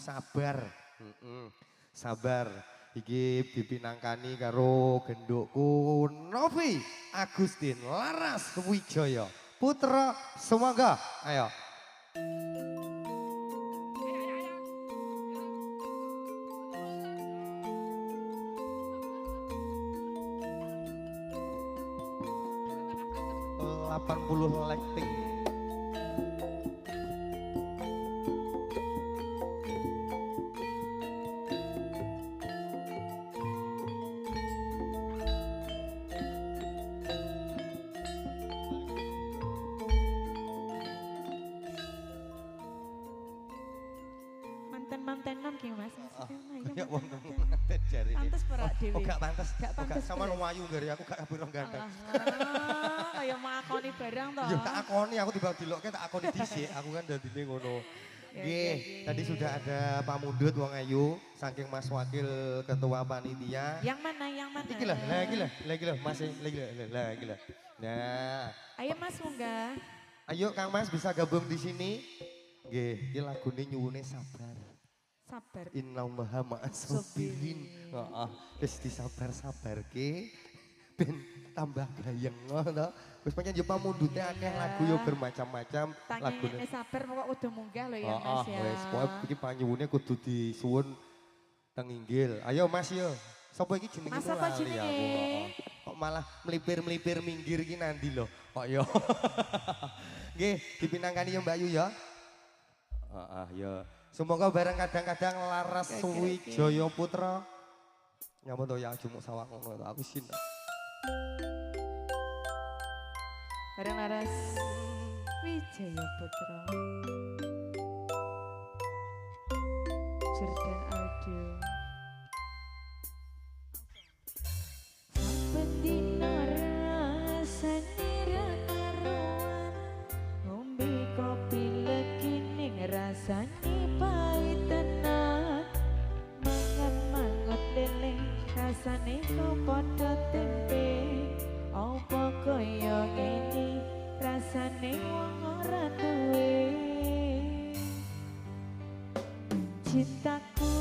sabar. Sabar. Iki dipinangkani karo gendukku Novi Agustin Laras Wijaya putra Semangga. Ayo. Lekting. Manten-mantenan ki Mas. Ya wong manten jare. Pantes perak dhewe. Oh gak pantes. Gak pantes. Sama wayu ngare aku gak kabeh ganteng. Kaya mau akoni barang to. Ya tak akoni aku tiba dilokke tak akoni dhisik. Aku kan dadine ngono. Nggih, tadi sudah ada Pak Mundut wong ayu saking Mas Wakil Ketua Panitia. Yang mana? Iki lah, lagi lah, Mas lagi lah. Nah, ayo Mas munggah. Ayo Kang Mas bisa gabung di sini. Nggih, iki lagune nyuwune sabar. Sabar. Inna maha ma'asobirin. Heeh, wis disabar-sabarke ben tambah gayeng ngono. Wis pancen yo pamundute akeh lagu yo bermacam-macam lagune. Tangene sabar pokok kudu munggah lho ya Mas ya. Wis pokoke iki panyuwune kudu disuwun teng inggil. Ayo Mas yo. Sapa iki jenenge Mas apa jenenge? Kok malah melipir-melipir minggir iki nanti lho. Kok yo. Nggih, dipinangkani yo Mbak Yu ya. Heeh ya. Semoga bareng kadang-kadang Laras Wijaya Putra. Nyapa to ya jumuk sawang ngono to aku sin. Bareng Laras Wijaya Putra. Jordan Audio. Pendino rasane ra karuan. Ngombe kopi legi ning rasane pahit tenan. Mangan-mangut lele rasane kok padha tempe. Apa kaya ngene rasane wong ora duwe. Cintaku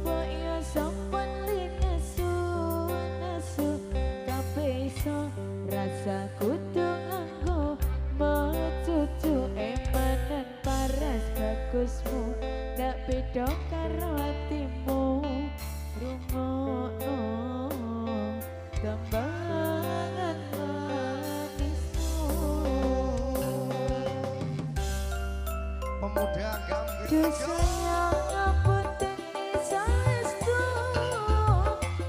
kok ya sampeyan linesu nesu kabeh iso rasa kudu nganggo mecucu emanen paras bagusmu ndak beda karo atimu rungokno tembangan manismu. Pemuda gambir Sayang ngapunten saestu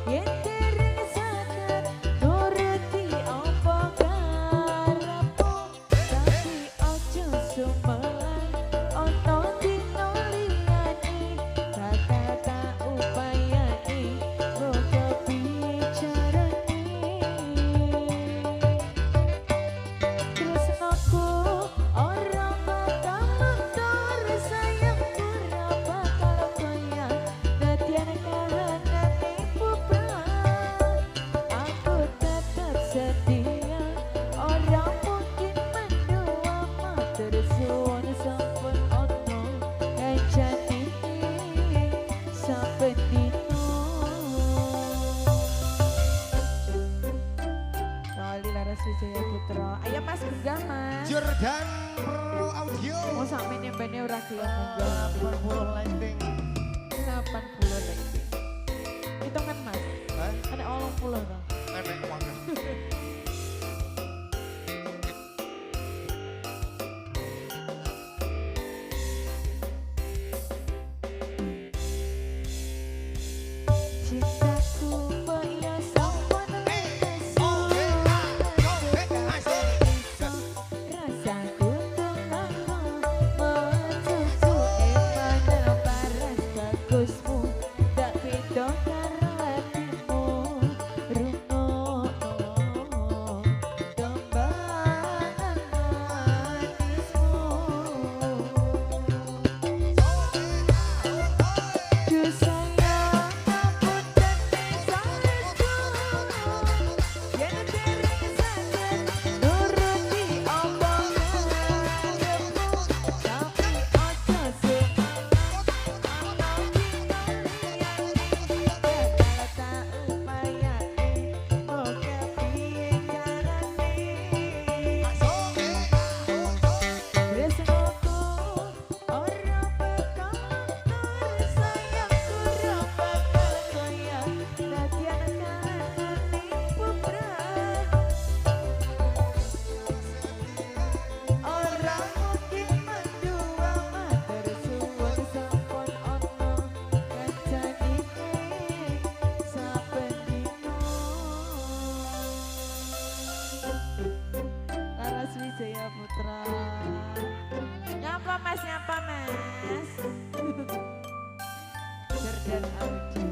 yen dereng saged nuruti apa karepmu tapi aja sumelan ana dina liyane bakal tak upayane moga piye carane tresnaku ora bakal luntur sayangku ora bakal goyah nadyan kahanane bubar aku tetap setia ora mungkin mendua matur suwun sampun ono kancane sampai dino Kali Laras Wijaya Putra ayo Mas genggam Mas Jordan Pro Audio. mau sampe nyembene ora gelem munggah 80 landing. 80 lagi hitungan Mas Hah? ada 80 toh Enek banget. cintaku kok ya sampun lesu rasaku tenangku mecucu emanen paras bagusmu tak beda karo hatimu rungokno tembangan manismu Duh sayang ngapunten saestu yen dereng saged nuruti apa karepmu tapi aja sumelan ana Virgin Audio.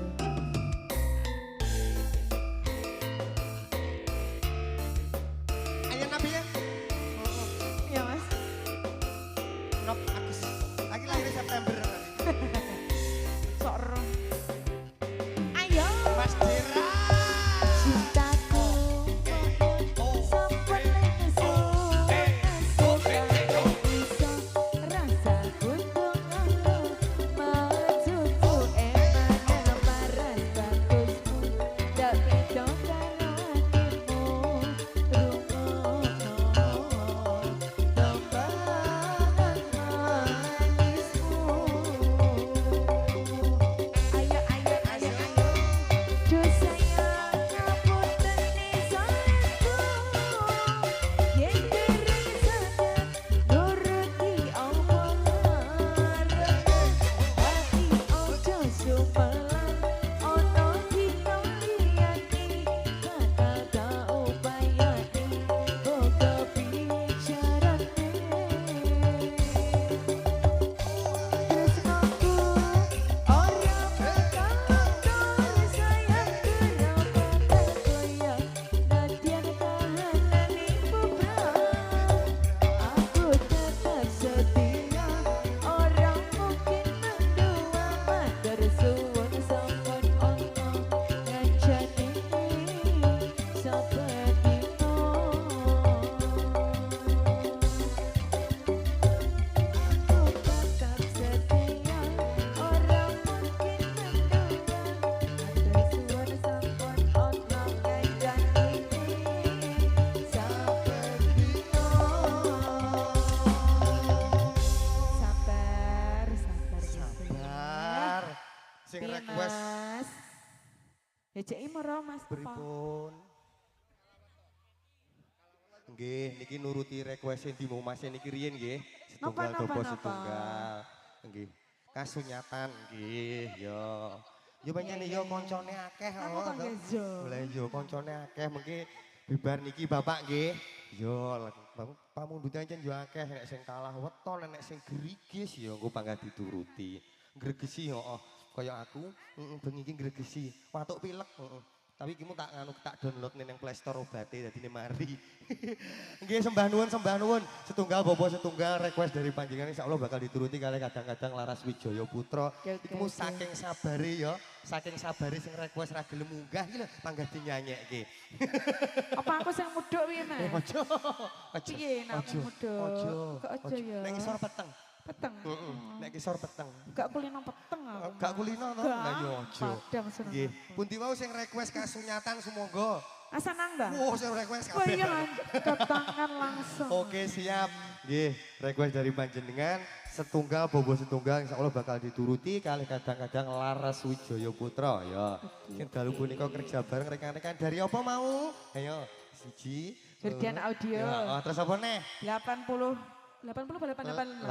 Ayo Nabi ya. Iya mas. Nop Agus. Lagi lahir September. Sok roh. Ayo. Mas Dira. Cintaku sampai lesu. Bisa rasa gunung anu majuku emang paras bagusmu. Tak beda karo hatimu. Rungono tembalan manismu. Ayo ayo ayo ayo. Duh sayang ngapunten ni sayangku. Yen dereng saged nuruti omongan. Ati ojo sumelan ono dina liyane. Bakal tak upayane boga bicarane. Tresnoku ora bakal luntur sayang kena bakal koyak nadyan kahanane bubrah. Aku tetap setia orang mungkin mendua matur suwun sampun ono ngancani saben dino. Aku tetap setia orang mungkin mendua matur suwun sampun ono ngancani saben dino. Sabar, sabar, Sabar. Sing Piye, request Mas? Ya cek moro Mas. pripun? Nggih, niki nuruti request di mau Mas niki riyen nggih. Setunggal Napa, dopo napa? setunggal. Nggih. Kasunyatan nggih, yo. Yo pancen yo koncone akeh Aku kok to. ngejo. Lah yo koncone akeh mengki bibar niki Bapak nggih. Yo pamundutan jan yo akeh nek sing kalah weton nek sing gerigis yo engko panggah dituruti. Gregesi heeh. Kaya aku, bengi iki gregesi. Watuk pilek, Tapi iki mu tak download ning Play Store obate dadine mari. Nggih sembah nuwun. Setunggal bobo setunggal request dari panjenengan insyaallah bakal dituruti kali kadang-kadang Laras Wijaya Putra. Oke. Iku saking sabare ya, saking sabare sing request ra gelem munggah iki lho panggah dinyanyekke. Apa aku sing mudhuk piye, Mas? Ojo. Piye nek aku mudhuk? Kok aja ya. Nek isor peteng. Peteng. Nek isor peteng. Gak kulino peteng aku. Gak kulino to? Lah yo ojo. Padang seneng. Nggih, pundi wau sing request kasunyatan sumangga. Asanang dah. Wah, sing request Wah kabeh. iya ketangan langsung. Oke, siap. Nggih, request dari panjenengan setunggal bobo setunggal insyaallah bakal dituruti kali kadang-kadang Laras Wijaya Putra ya. Sing dalu punika kerja bareng rekan-rekan dari apa mau? Ayo, siji. Virgin Audio. Ya, terus apa nih? 80 apa 80 88 Mas?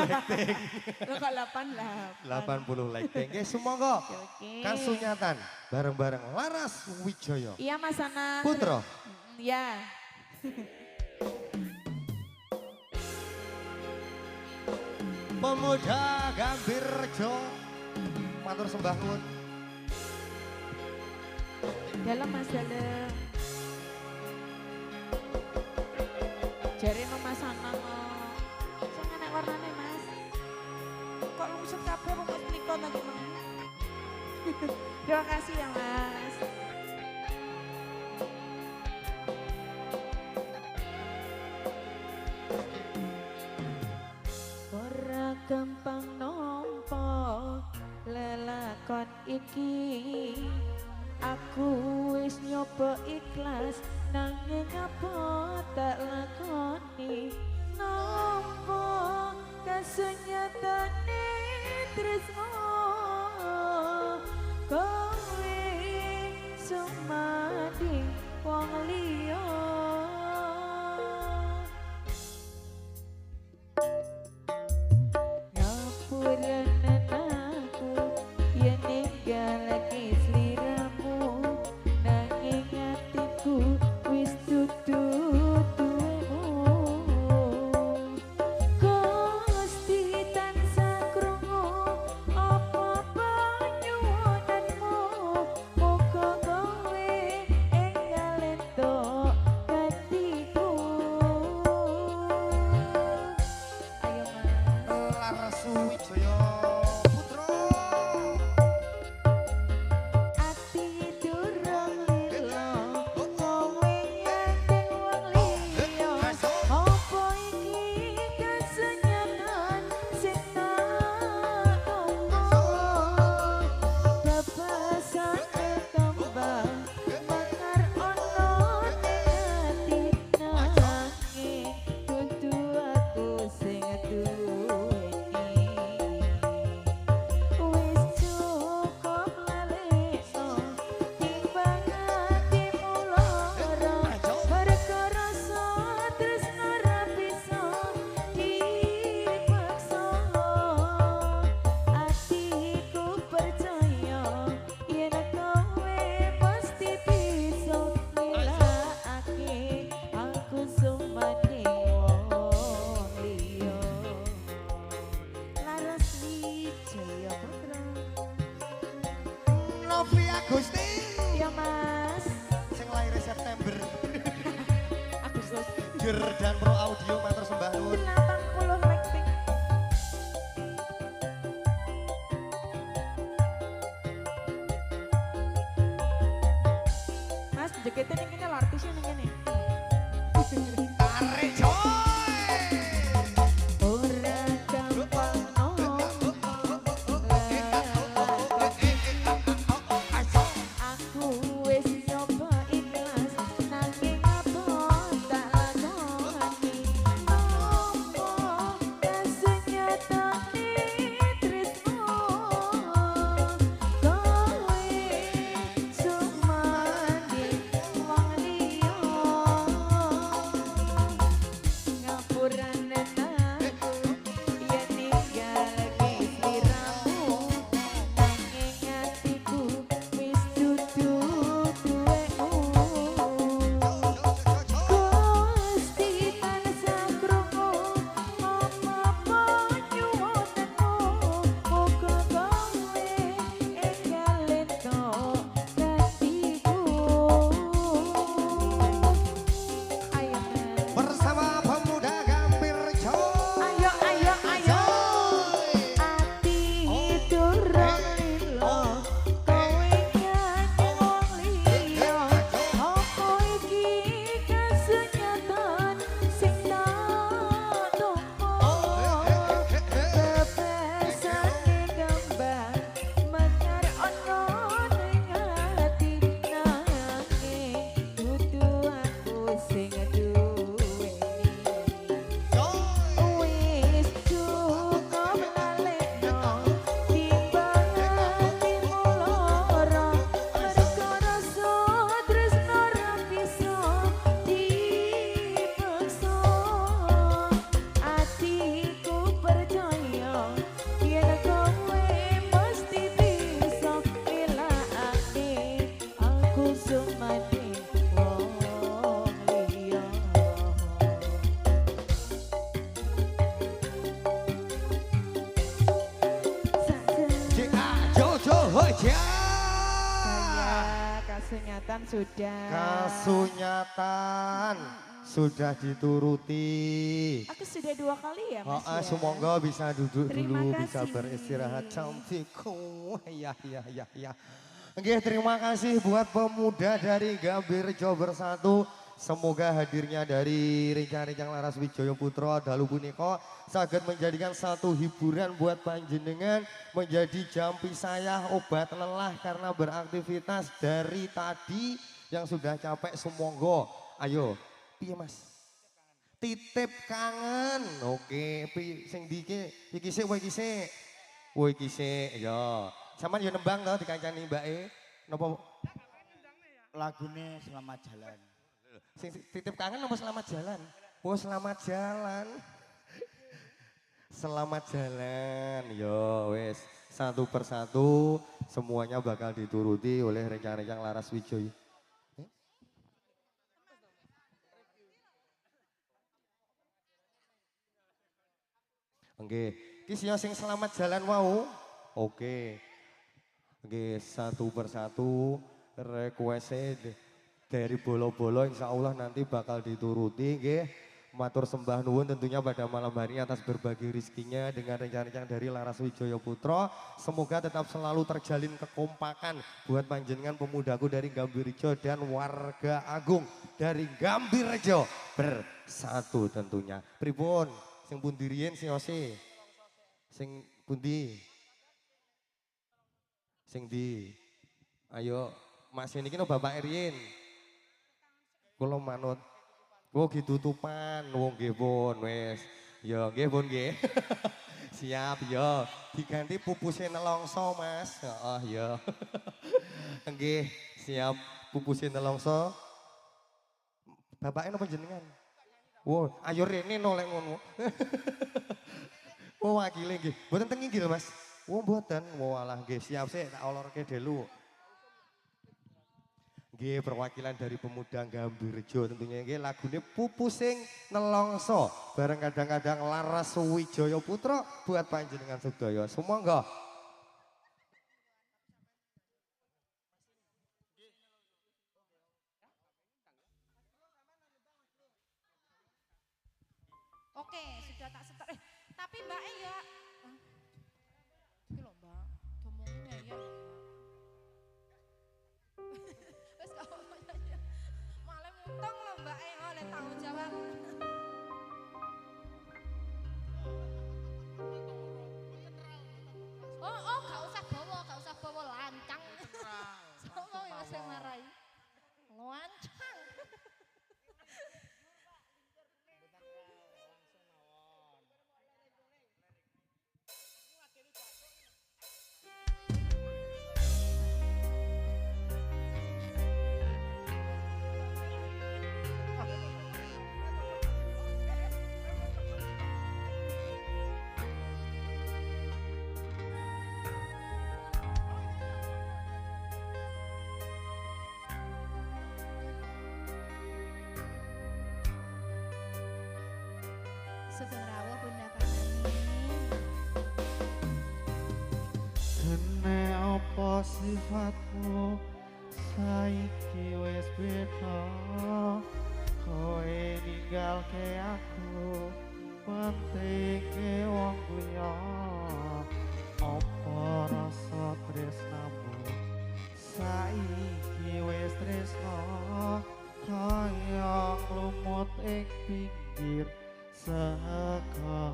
lighting. Lo kok 88. 80 lighting. Nggih, sumangga. Oke. Kasunyatan bareng-bareng Laras Wijaya Iya Mas Ana. Putra. Iya. Pemuda Gambir Rejo. Matur sembah nuwun. Dalam Mas dalam. Jare no Mas Anang. Sing enek warnane Mas. Kok lungsut kabeh kok Mas plikon lagi Mas. Terima kasih ya Mas. Ora gampang nampa lelakon iki. Aku wis nyoba ikhlas nanging apa tak lakoni nampa kasunyatane tresno kowe sumadi wong liya. Ngapuranen aku yen ninggalake sliramu nanging atiku wis dudu duwemu. Gusti tansah krungu apa banyu Novi Agustin. Ya Mas. Sing lahir September. Agustus. Ger dan Pro Audio matur sembah nuwun. 80 Blackpink. Mas, jaketnya ning kene lho, artisnya ning kene. Tarik coy. Ora gampang aku wis nyoba ikhlas nanging apa tak lakoni nopo kasunyatane tresno kowe sumandi wong liya ngapurane aku yen ninggalke sliramu nanging atiku wis dudu duwemu Gusti tansah krungu apa nyuwunmu muga kowe enggalin to dadiku ayo Mas. Bersama pemuda Gambir coy. Ayo, ayo, ayo. Ati durung lilo, kowe nyanyi wong liya. Apa iki kasunyatan sing tak tumpo? Bebasane gambar menyar ono ning ati nanging dudu aku sing duweni. Wis cukup lalekno timbang atimu lara mergo rasa tresno ra bisa dipaksa atiku percaya yen kowe mesti bisa nilakake aku sumati wong liya. JA Jojo Hoja. Saya kasunyatan sudah. Kasunyatan sudah dituruti. Aku sudah 2 kali ya Mas ya. Semoga bisa duduk Terima dulu, bisa kasih. beristirahat cantikku. Ya. Oke, terima kasih buat pemuda dari Gambir Jawa Bersatu. Semoga hadirnya dari Rencang-Rencang Laras Wijaya Putra dalu punika saged menjadikan satu hiburan buat panjenengan, menjadi jampi saya obat lelah karena beraktivitas dari tadi yang sudah capek. Sumangga. Ayo, piye Mas? Titip kangen. Oke, sing ndi iki sik kowe iki sik. Kowe iki sik ya. Saman yo nembang to dikancani mbake. Napa Lagune Selamat Jalan. sing titip kangen apa selamat jalan? Oh, selamat jalan. Selamat jalan. Yo wes, satu persatu semuanya bakal dituruti oleh rencang-rencang Laras Wijaya. Oke, iki sing selamat jalan wau. Oke. Oke, satu persatu request dari bolo-bolo insya Allah nanti bakal dituruti. Nggih. Matur sembah nuwun tentunya pada malam hari atas berbagi rizkinya dengan rencang-rencang dari Laras Wijaya Putra. Semoga tetap selalu terjalin kekompakan buat panjenengan pemudaku dari Gambirjo dan warga agung dari Gambirjo bersatu tentunya. Pripun sing pundi riyen sing ose? Sing pundi? Sing di? Ayo Mas ini kino Bapak Erin. Kula manut. Oh gitu tutupan, wong nggih pun wis. Ya nggih pun nggih. Siap ya. Diganti pupusnya nelongso Mas. Heeh ya. Nggih, siap pupusnya nelongso. Bapaknya napa jenengan? Wow, ayo rene nolek ngono. Oh wakile nggih. Mboten teng inggil Mas. Oh mboten. Walah nggih, siap sik tak olorke delu. Nggih, perwakilan dari pemuda Gambirjo tentunya nggih lagune Pupusing Nelongso bareng kadang-kadang Laras Wijaya Putra buat panjenengan sedaya. Sumangga. Oke, sudah tak setor. Tapi Mbak ya. Iki lho, Mbak. Ngomongnya ya. Wes gak apa-apa ya. Malah mutong lho Mbak oleh tanggung jawab. Oh, gak usah bawa lancang. Sopo ya sing marai. Lancang. Sugeng rawuh Bunda Kanani. Dene apa sifatmu saiki wis beda kowe ninggalke aku pentinge wong liya apa rasa tresnamu saiki wis tresno kaya lumut ing pinggir segara.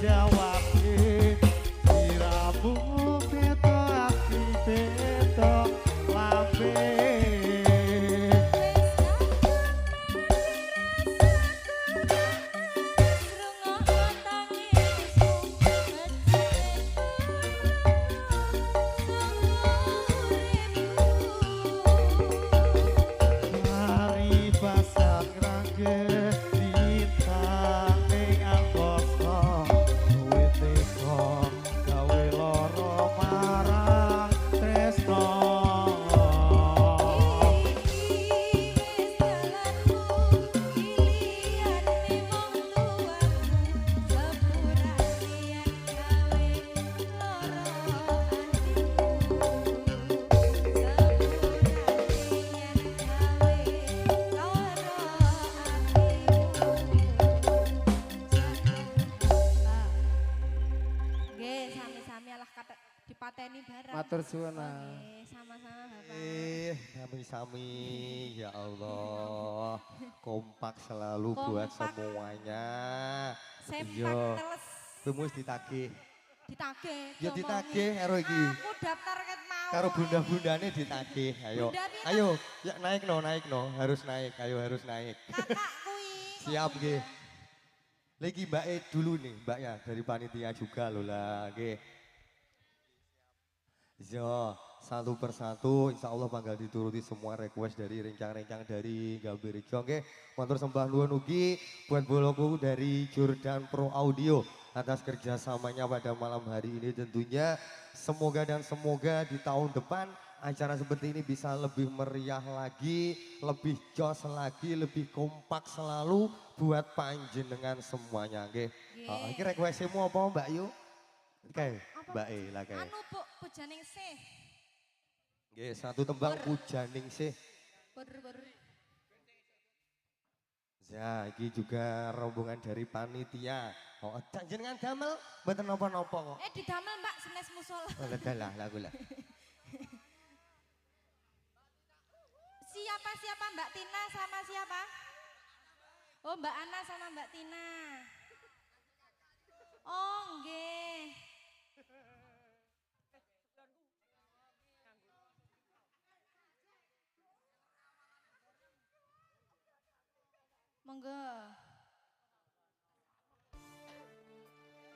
jawabke siramu beda ati beda lambe mari pasang rangge bintang ning angkasa duwe teko gawe lara marang tresno Nggih, sami-sami alah kata dipateni bareng. matur suwun Nggih, sama-sama Bapak. Sami-sami ya Allah. Kompak selalu buat Kompak. semuanya. Sempak Iya. teles Pemus ditagih. ditagih. Ya diomongi. ditagih karo iki. Aku daftar ket mau. Karo bunda-bundane ditagih. Ayo. Bunda piye, Ayo, ya naik no. Harus naik. Ayo harus naik. Kakak kui. Siap nggih. Lagi Mbak E dulu nih, Mbaknya dari panitia juga loh lah, nggih. Yo, satu persatu insya Allah bangga dituruti semua request dari rencang-rencang dari Gambar Ijo. Oke, matur sembah nuwun ugi buat boloku dari Jordan Pro Audio atas kerjasamanya pada malam hari ini tentunya. Semoga di tahun depan acara seperti ini bisa lebih meriah lagi, lebih jos lagi, lebih kompak selalu buat panjenengan semuanya. Oke, ini requestmu apa Mbak Yu? Oke, Mbak E lah kayak. Anu Bu, pujaning sih. Nggih, satu tembang pujaning sih. Ber. Ya, ini juga rombongan dari panitia. Oh, jenengan damel mboten napa-napa kok. Didamel Mbak senes musola. Oh, lah lagu lah. Siapa Mbak Tina sama siapa? Oh Mbak Ana sama Mbak Tina. Oh nggih. Monggo.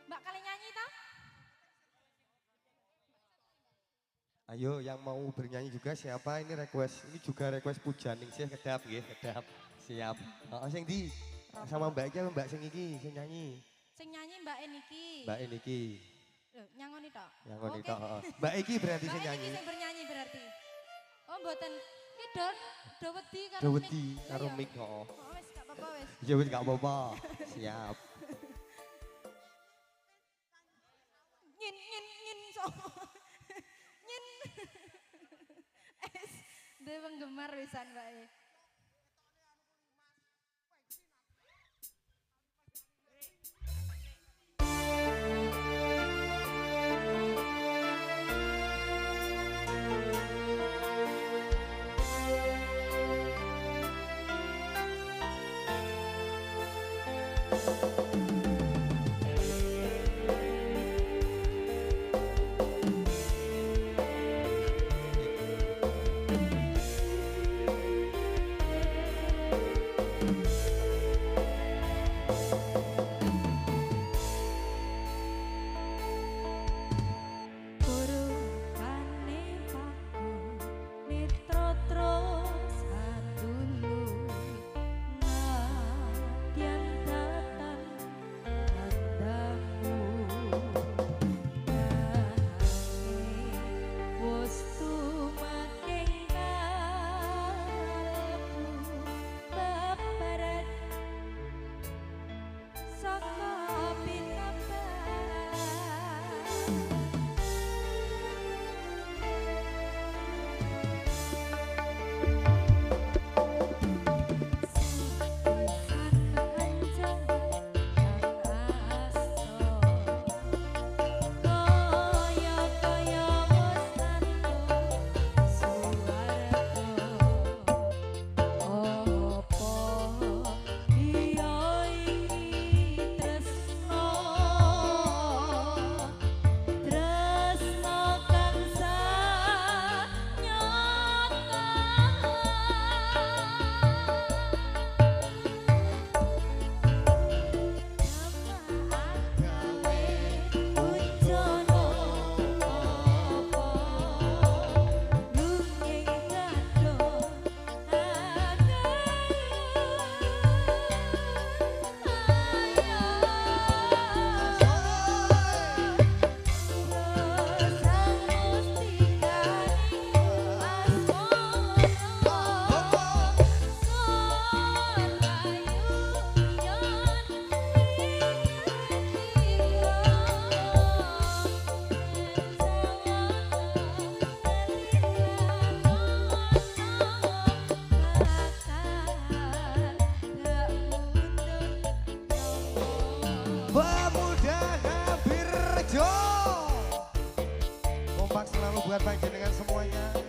Mbak kali nyanyi toh? Ayo yang mau bernyanyi juga siapa? Ini request, ini juga request pujaning sih kedap nggih, kedap. Siap. Heeh sing ndi? Sama Mbak iki apa Mbak sing iki sing nyanyi? Sing nyanyi Mbak Eniki. Mbak Eniki. Loh, nyangoni tok. Yang ngoni Oke. tok, heeh. Mbak Iki berarti Mbak sing Eniki nyanyi. sing bernyanyi berarti. Oh mboten. Ki Don, do wedi karo Dawedi mic. karo Iya. mic, heeh. Oh wis gak apa-apa wis. Ya wis gak apa-apa. Siap. Nyin so. Nyin. Es de penggemar wisan Mbak E. buat panjenengan semuanya.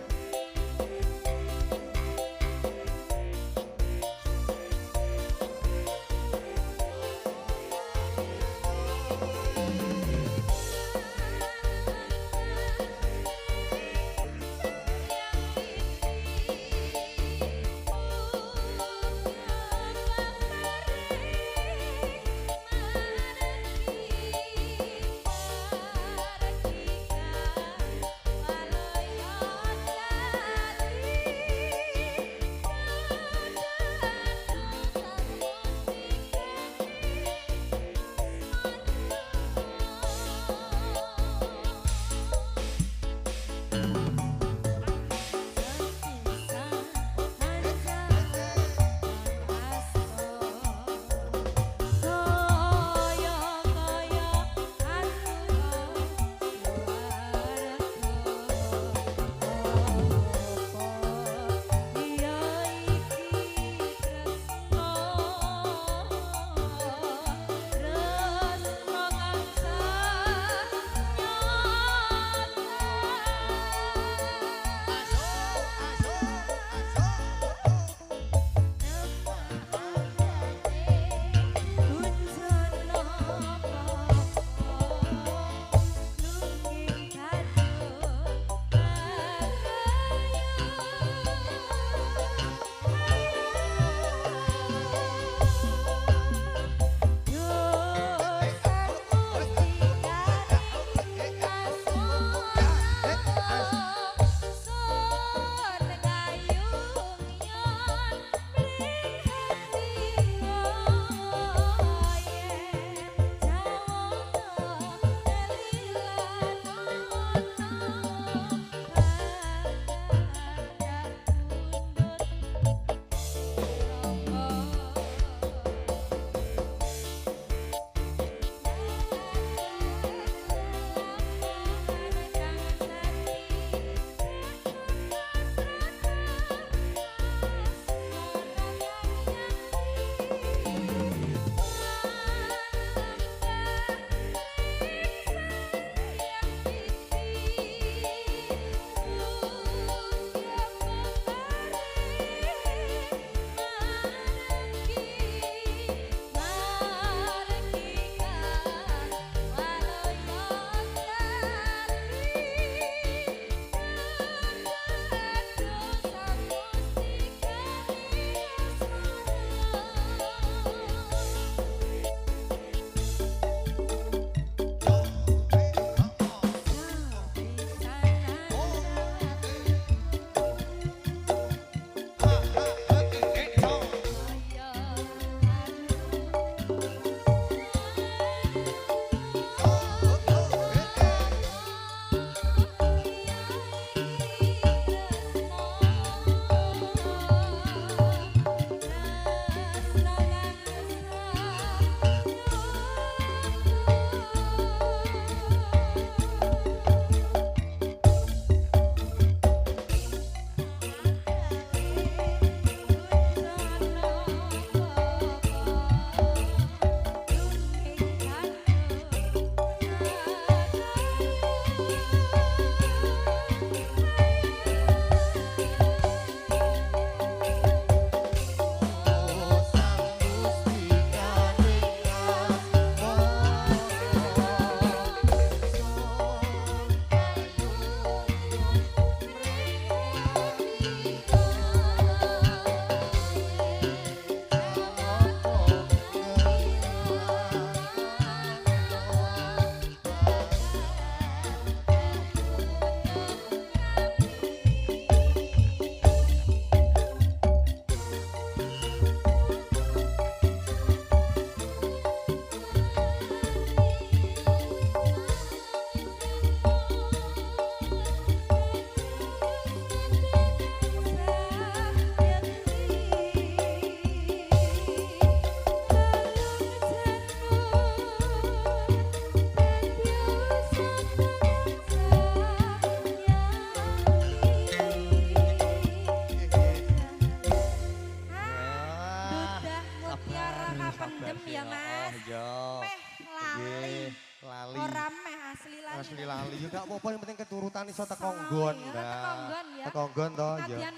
Asli lali yo gak apa-apa yang penting keturutan iso teko nggon. Teko nggon ya. Teko nggon to ya. Kadian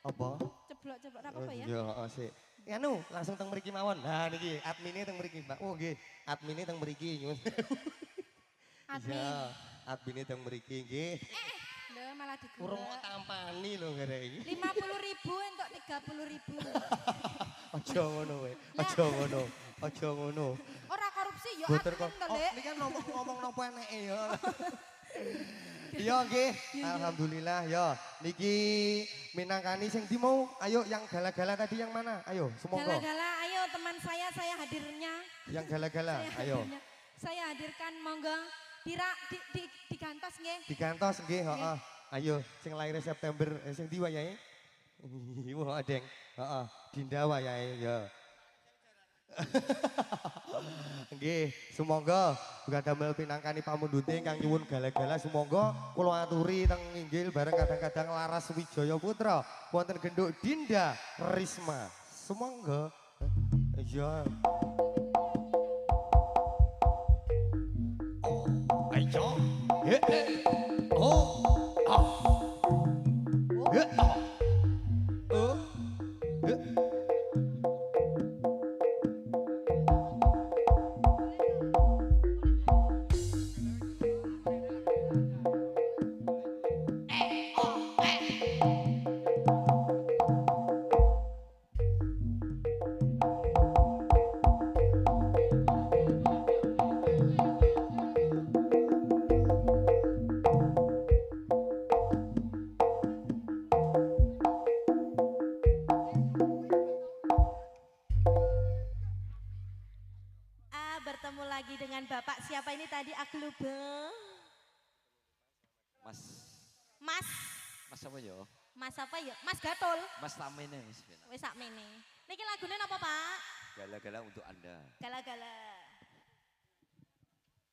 Apa? ceblok-ceblok apa ya? Ya heeh sik. Anu langsung teng mriki mawon. Nah niki admine teng mriki, Mbak. Oh nggih, admine teng mriki nyuwun. Admin. Iya, admine teng mriki nggih. Lho malah digelek. Urung kok tampani lho ngene iki. 50.000 entuk 30.000. Aja ngono kowe. Aja ngono. Aja ngono. Ora korupsi ya Boten admin kok. to, Oh, Lek. ini kan ngomong napa eneke ya. Iya nggih. Alhamdulillah ya. Niki minangkani sing ndi mau? Ayo yang gala-gala tadi yang mana? Ayo, semonggo. Gala-gala ayo teman saya hadirnya. Yang gala-gala, ayo. Saya hadirkan monggo digantos nggih. Digantos nggih, heeh. Ayo sing lair September sing ndi wayahe? Wah, Deng. Heeh, Dinda wayahe ya. Nggih, sumangga uga damel pinangkani pamundhute ingkang nyuwun gala-gala sumangga kula aturi teng inggil bareng kadang-kadang Laras Wijaya Putra wonten genduk Dinda Risma. Sumangga. Iya. Ayo. Oh. Ah. Ah. Oh. Bertemu lagi dengan Bapak siapa ini tadi Aglubel? Mas. Mas. Mas apa ya? Mas apa ya? Mas Gatul. Mas Tamene wis. Wis sakmene. Niki lagune napa, Pak? Gala-gala untuk Anda. Gala-gala.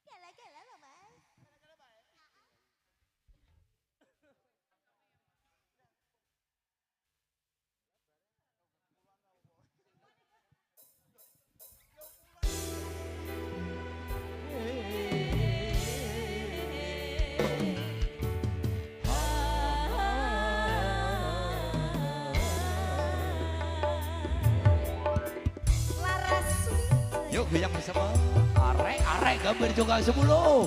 Gala-gala apa, Mas? Yuk goyang bersama. Arek gambar juga 10.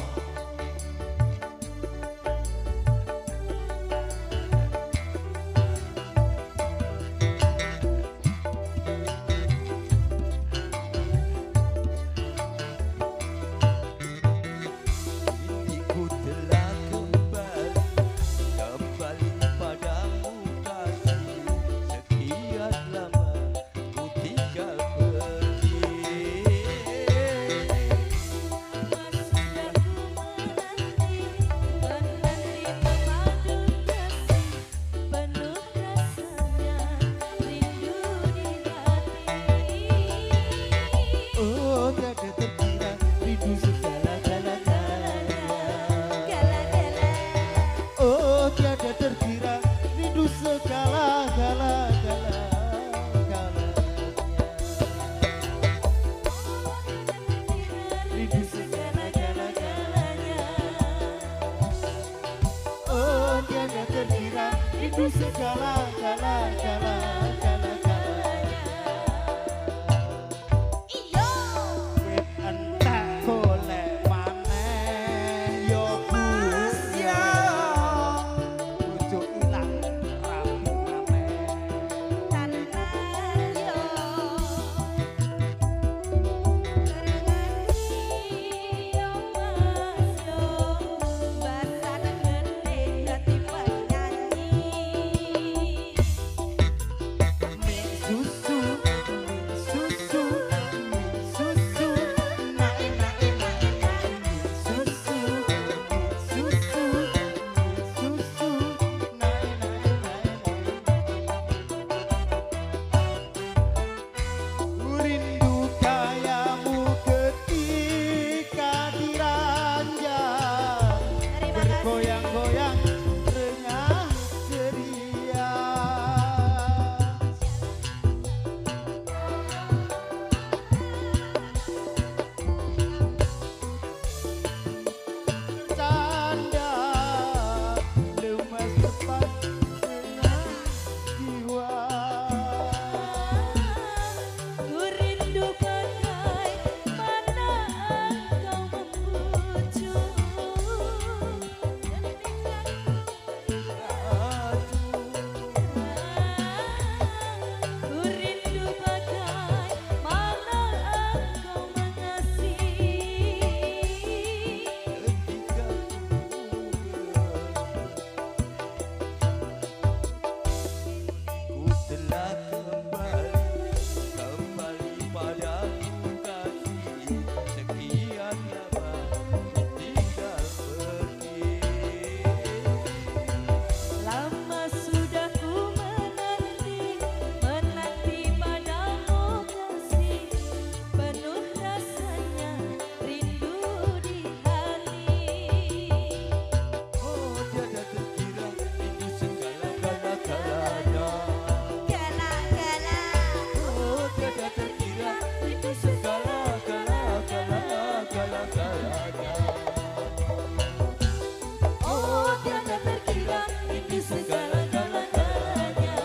Oh tiada terkira itu segala-galanya.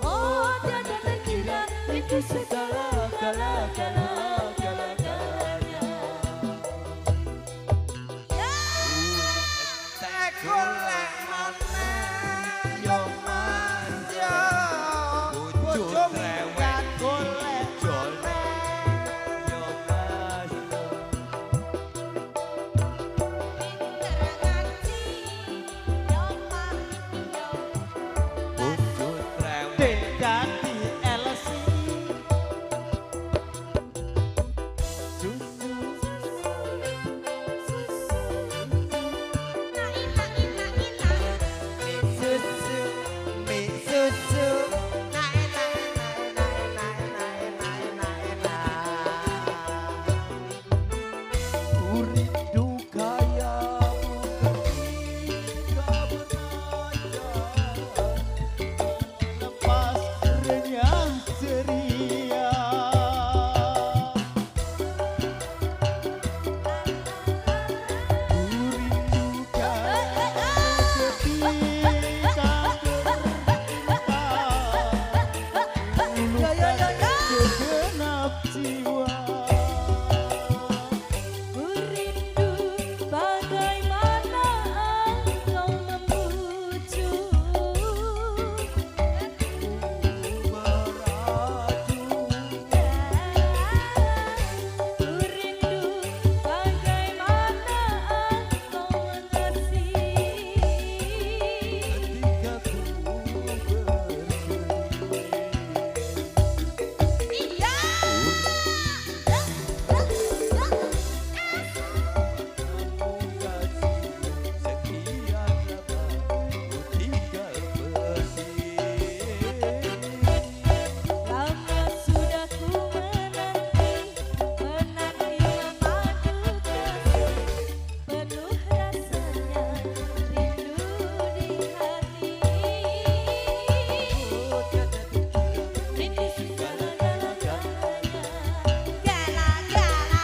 Oh tiada terkira itu segala-galanya. Golek maneh yo Mas yo. Bojo minggat golek maneh yo Mas. Bojo trewek dadi LC Susu, mi susu. uridu kayamu ketika bernajah lepas renyah ceria uridu kayamu ketika bercinta segenap jiwa. Rindu bagaimana engkau membujuk. Rindu bagaimana engkau mengerti. Iya. Lama sudah ku menanti memadu kasih penuh rasanya rindu di hati. Rindu segala-galanya, gala-gala.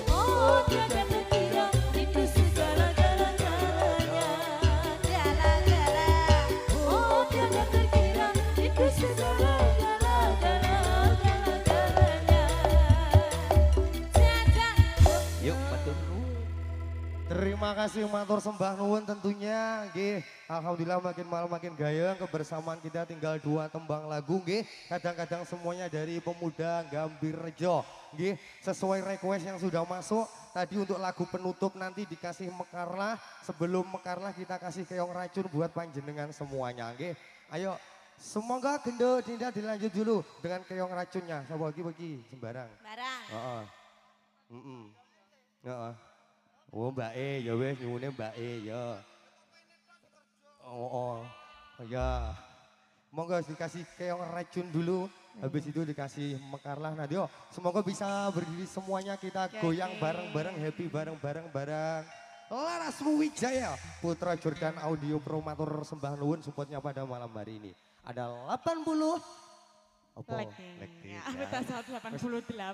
Oh tiada terkira itu segala-galanya, gala-gala. Oh tiada terkira itu segala-galanya. Jajan. Yuk matur Terima kasih matur sembah nuwun tentunya nggih. Alhamdulillah makin malam makin gayeng kebersamaan kita tinggal 2 tembang lagu nggih. Kadang-kadang semuanya dari pemuda Gambir Rejo nggih. Sesuai request yang sudah masuk tadi untuk lagu penutup nanti dikasih Mekarlah. Sebelum Mekarlah kita kasih keong racun buat panjenengan semuanya nggih. Ayo semoga gendo tidak dilanjut dulu dengan keong racunnya. Sapa bagi sembarang. Barang. Heeh. Heeh. Oh Mbak E ya wes nyuwune Mbak E ya. Oh ya. Monggo dikasih keong racun dulu. Habis itu dikasih Mekarlah Nadio. Semoga bisa berdiri semuanya kita goyang bareng-bareng happy bareng-bareng bareng. Laras Wijaya Putra Jordan Audio Promotor sembah nuwun supportnya pada malam hari ini. Ada 80 apa? Lagi. Aku tak saat 88.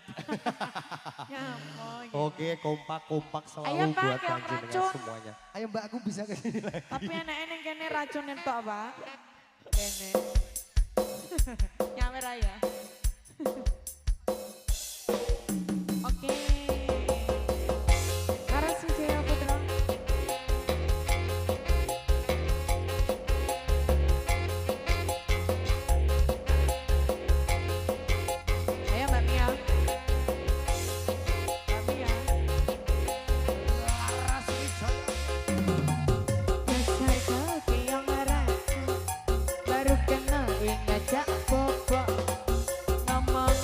Ya ampun. Oke, kompak-kompak Ayo, selalu Mbak, buat keong panjenengan racun. semuanya. Ayo Mbak, aku bisa ke sini lagi. Tapi anak-anak kene racunin tok, Pak. Kene. Nyawer ya. Oke. Laras Wijaya Putra. Ayo Mbak Mia. Mbak Mia. Laras Wijaya. Dasar koki yang ragu baru kenal ngajak bobo ngomong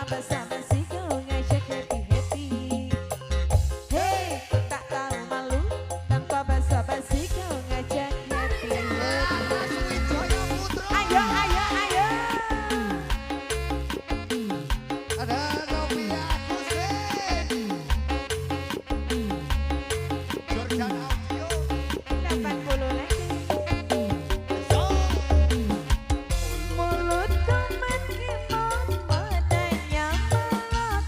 basa-basi kau ngajak happy-happy. Hey, tak tahu malu tanpa basa-basi kau ngajak happy-happy. Ayo, ayo, ayo. Ada Novia Agustin. Jordan Audio. 80 lagi. Mulut teman gimana matanya melot.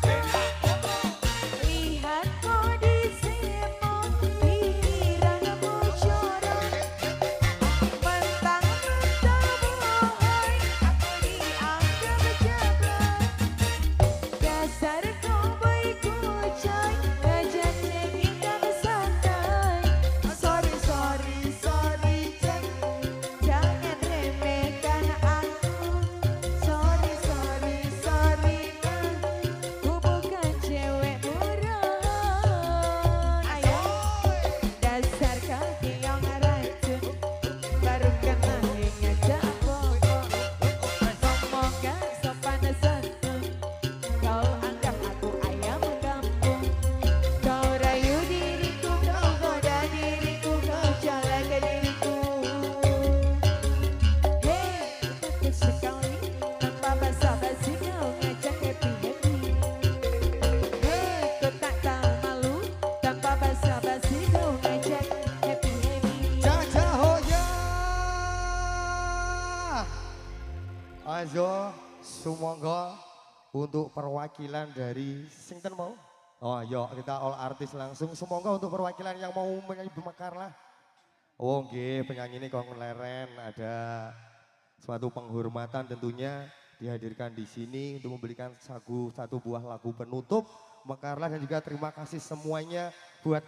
Lihat kondisimu, pikiranmu jorok. Mentang-mentang bohong, aku dianggap jablay. Dasar cowboy kucai, ngajak neng kita santai. Sorry, sorry, sorry, jangan remehkan aku. Sorry, sorry, sorry, ku bukan cewek murahan. Ayo, dasar kaki yang racun, baru kenal ngajak pokok. Ngomong gak sopan santun, kau anggap aku ayam kampung. Kau rayu diriku, kau goda diriku, kau celaka diriku. Hei, takut sekali tanpa basa-basi kau ngajak happy-happy. Hei, kau tak tahu malu tanpa basa-basi kau ngajak happy-happy. Caca Hoya. Ayo, sumangga untuk perwakilan dari Singten mau. Oh, yuk kita all artis langsung. Semoga untuk perwakilan yang mau menyanyi Mekar lah. Oh, nggih, penyanyi ini Kong Leren, ada suatu penghormatan tentunya dihadirkan di sini untuk memberikan satu buah lagu penutup Mekarlah, dan juga terima kasih semuanya buat